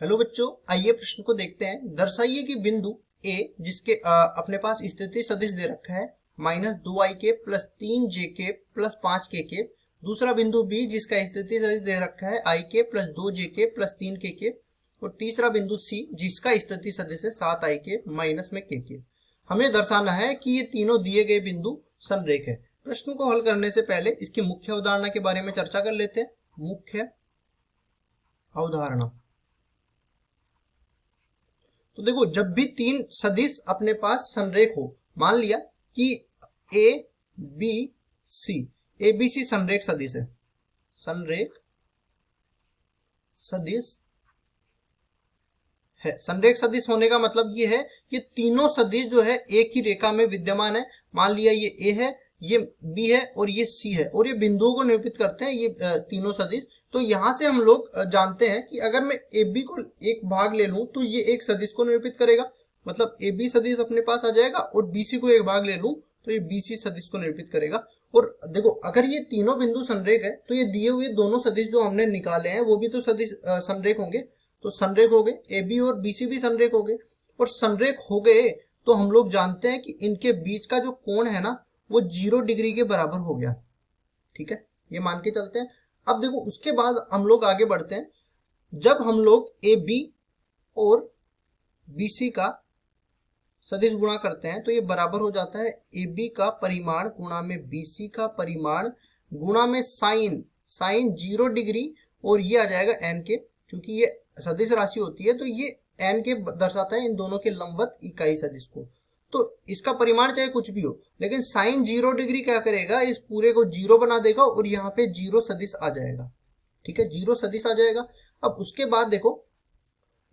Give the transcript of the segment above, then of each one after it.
Hello बच्चों, आइए प्रश्न को देखते हैं। दर्शाइए कि बिंदु ए जिसके अपने पास स्थिति सदिश दे रखा है -2i के प्लस 3j के प्लस 5k के। दूसरा बिंदु बी जिसका स्थिति सदिश दे रखा है i के प्लस 2j के प्लस 3k के। और तीसरा बिंदु सी जिसका स्थिति सदिश है 7i के माइनस में k के। हमें दर्शाना है कि ये तीनों दिए गए बिंदु संरेख है। प्रश्न को हल करने से पहले इसकी मुख्य अवधारणा के बारे में चर्चा कर लेते हैं। मुख्य अवधारणा, तो देखो, जब भी तीन सदिश अपने पास संरेख हो, मान लिया कि ए बी सी संरेख सदिश है, संरेख सदिश है। संरेख सदिश होने का मतलब ये है कि तीनों सदिश जो है एक ही रेखा में विद्यमान है। मान लिया ये ए है, ये बी है और ये सी है, और ये बिंदुओं को निरूपित करते हैं ये तीनों सदिश। तो यहां से हम लोग जानते हैं कि अगर मैं ए बी को एक भाग ले लूं तो ये एक सदिश को निरूपित करेगा, मतलब ए बी सदिश अपने पास आ जाएगा, और बी सी को एक भाग ले लूं तो ये बी सी सदिश को निरूपित करेगा। और देखो, अगर ये तीनों बिंदु संरेख है तो ये दिए हुए दोनों सदिश जो हमने निकाले हैं वो भी तो सदिश संरेख होंगे। तो संरेख हो गए, ए बी और बी सी भी संरेख हो गए। और संरेख हो गए तो हम लोग जानते हैं कि इनके बीच का जो कोण है ना वो 0 डिग्री के बराबर हो गया। ठीक है, ये मान के चलते हैं। अब देखो, उसके बाद हम लोग आगे बढ़ते हैं। जब हम लोग ए बी और बी सी का सदिश गुणा करते हैं तो ये बराबर हो जाता है ए बी का परिमाण गुणा में बी सी का परिमाण गुणा में साइन 0 डिग्री, और ये आ जाएगा एन के। चूंकि ये सदिश राशि होती है तो ये एन के दर्शाता है इन दोनों के लंबवत इकाई सदिश को। तो इसका परिमाण चाहे कुछ भी हो, लेकिन साइन 0 डिग्री क्या करेगा, इस पूरे को 0 बना देगा और यहाँ पे 0 सदिश आ जाएगा। ठीक है, 0 सदिश आ जाएगा। अब उसके बाद देखो,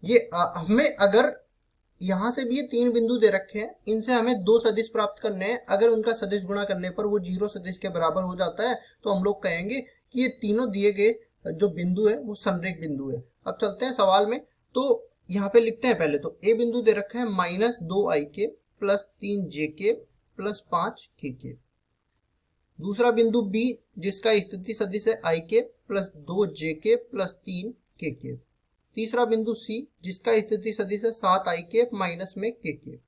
ये हमें अगर यहां से भी ये तीन बिंदु दे रखे हैं, इनसे हमें 2 सदिश प्राप्त करने हैं। अगर उनका सदिश गुणा करने पर वो 0 सदिश के बराबर हो जाता है तो हम लोग कहेंगे कि ये तीनों दिए गए जो बिंदु है वो संरेख बिंदु है। अब चलते हैं सवाल में। तो यहाँ पे लिखते हैं पहले, तो ए बिंदु दे रखा है -2i के प्लस 3j के प्लस 5k के। दूसरा बिंदु बी जिसका स्थिति सदिश है i के प्लस 2j के प्लस 3k के। तीसरा बिंदु सी जिसका स्थिति सदिश है 7i के माइनस में k के।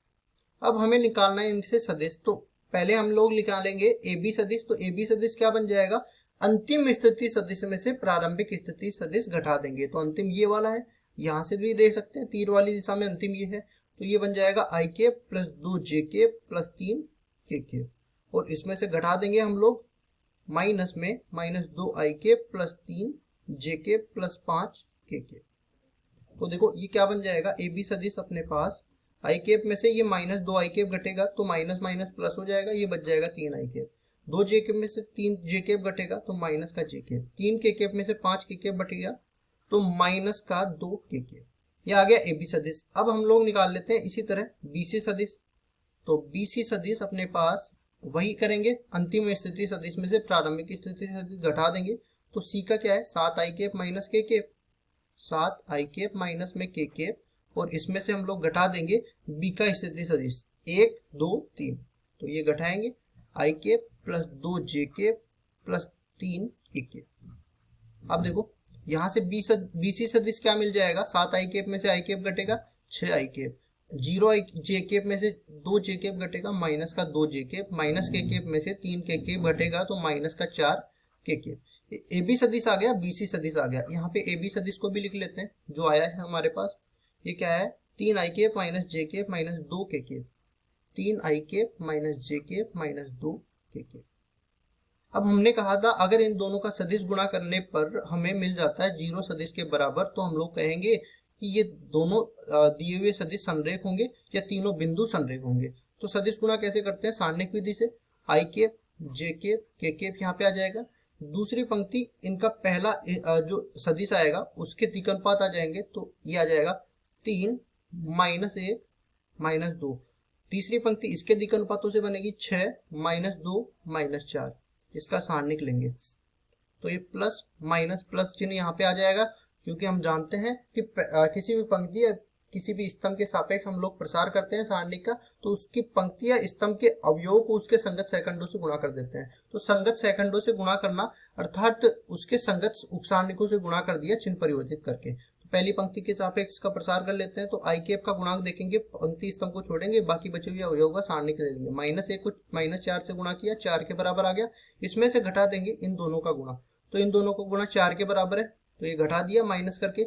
अब हमें निकालना है इनसे सदिश। तो पहले हम लोग निकालेंगे ए बी सदिश। तो ए बी सदिश क्या बन जाएगा, अंतिम स्थिति सदिश में से प्रारंभिक स्थिति सदिश घटा देंगे। तो अंतिम ये वाला है, यहां से भी देख सकते हैं तीर वाली दिशा में अंतिम ये है। तो ये बन जाएगा i के प्लस 2j के प्लस 3k के, और इसमें से घटा देंगे हम लोग माइनस में -2i के प्लस 3j के प्लस 5k के। तो देखो ये क्या बन जाएगा, ए बी सदिश अपने पास i केप में से ये -2i केप घटेगा तो माइनस माइनस प्लस हो जाएगा, ये बच जाएगा 3i केप। 2j केप में से 3j केप घटेगा तो माइनस का j केप। 3k केप में से 5k केप घटेगा तो माइनस का 2k केप। ये आ गया ए बी सदिश। अब हम लोग निकाल लेते हैं इसी तरह बी सी सदिश। तो बी सी सदिश अपने पास वही करेंगे, अंतिम स्थिति सदिश में से प्रारंभिक स्थिति सदिश घटा देंगे। तो सी का क्या है, 7i cap minus k cap, 7i cap minus में k केप, और इसमें से हम लोग घटा देंगे बी का स्थिति सदिश 1 2 3। तो ये घटाएंगे i cap plus 2j cap plus 3k cap. अब देखो यहाँ से बी सी सदिश क्या मिल जाएगा, 7i केप में से i केप घटेगा 6i केप, 0j केप में से 2j केप घटेगा माइनस का 2j cap, minus k cap में से 3k केप घटेगा तो माइनस का 4k केप। ए बी सदिश आ गया, बी सी सदिश आ गया। यहाँ पे ए बी सदिश को भी लिख लेते हैं जो आया है हमारे पास। ये क्या है, 3i cap minus j cap minus 2k cap, 3i cap minus j cap minus 2k cap. अब हमने कहा था अगर इन दोनों का सदिश गुणा करने पर हमें मिल जाता है 0 सदिश के बराबर, तो हम लोग कहेंगे कि ये दोनों दिए हुए सदिश संरेख होंगे या तीनों बिंदु संरेख होंगे। तो सदिश गुणा कैसे करते हैं, सारणिक विधि से। i cap j cap k cap यहाँ पे आ जाएगा। दूसरी पंक्ति इनका पहला जो सदिश आएगा उसके तिक अनुपात आ जाएंगे, तो ये आ जाएगा 3 -1 -2। तीसरी पंक्ति इसके दिक अनुपातों से बनेगी 6 -2 -4। इसका सारणिक लेंगे तो ये प्लस माइनस प्लस चिन्ह यहाँ पे आ जाएगा, क्योंकि हम जानते हैं कि किसी भी पंक्ति या किसी भी स्तंभ के सापेक्ष हम लोग प्रसार करते हैं सारणिक का, तो उसकी पंक्ति या स्तंभ के अवयव को उसके संगत सेकंडों से गुणा कर देते हैं। तो संगत सेकंडों से गुणा करना अर्थात उसके संगत उपसारणिकों से गुणा कर दिया चिन्ह परिवर्तित करके। पहली पंक्ति के सापेक्ष का प्रसार कर लेते हैं। तो आई कैप का गुणांक देखेंगे, पंक्ति स्तंभ को छोड़ेंगे, बाकी बचे हुए अवयव का सारणी के ले लेंगे। -1 को -4 से गुणा किया, 4 के बराबर आ गया। इसमें से घटा देंगे इन दोनों का गुणा, तो इन दोनों का गुणा 4 के बराबर है, तो ये घटा दिया माइनस करके।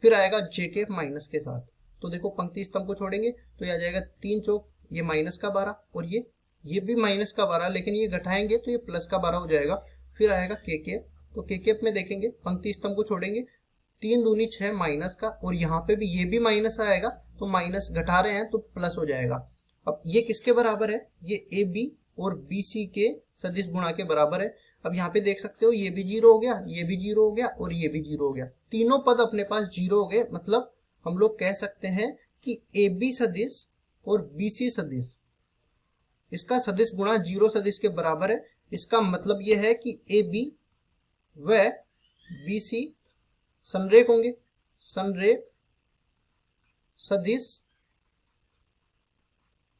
फिर आएगा जे कैप माइनस के साथ, तो देखो पंक्ति स्तंभ को छोड़ेंगे तो ये आ जाएगा 3 चौक ये -12 और ये भी -12, लेकिन ये घटाएंगे तो ये +12 हो जाएगा। फिर आएगा के कैप, तो के कैप में देखेंगे पंक्ति स्तंभ को छोड़ेंगे, 3 दूनी 6 माइनस का, और यहाँ पे भी ये भी माइनस आएगा, तो माइनस घटा रहे हैं तो प्लस हो जाएगा। अब ये किसके बराबर है, ये ए बी और बी सी के सदिश गुणा के बराबर है। अब यहाँ पे देख सकते हो ये भी 0 हो गया, ये भी 0 हो गया और ये भी 0 हो गया, तीनों पद अपने पास 0 हो गए। मतलब हम लोग कह सकते हैं कि ए बी सदिश और बी सी सदिश, इसका सदिश गुणा 0 सदिश के बराबर है। इसका मतलब यह है कि ए बी व बी सी संरेख होंगे, संरेख सदिश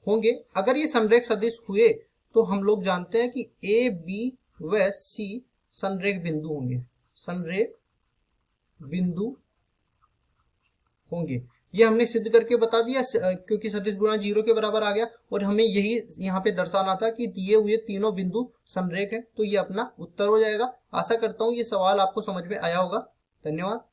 होंगे। अगर ये संरेख सदिश हुए तो हम लोग जानते हैं कि ए बी व सी संरेख बिंदु होंगे, संरेख बिंदु होंगे। ये हमने सिद्ध करके बता दिया, क्योंकि सदिश गुणा 0 के बराबर आ गया, और हमें यही यहाँ पे दर्शाना था कि दिए हुए तीनों बिंदु संरेख है, तो ये अपना उत्तर हो जाएगा। आशा करता हूँ ये सवाल आपको समझ में आया होगा। धन्यवाद।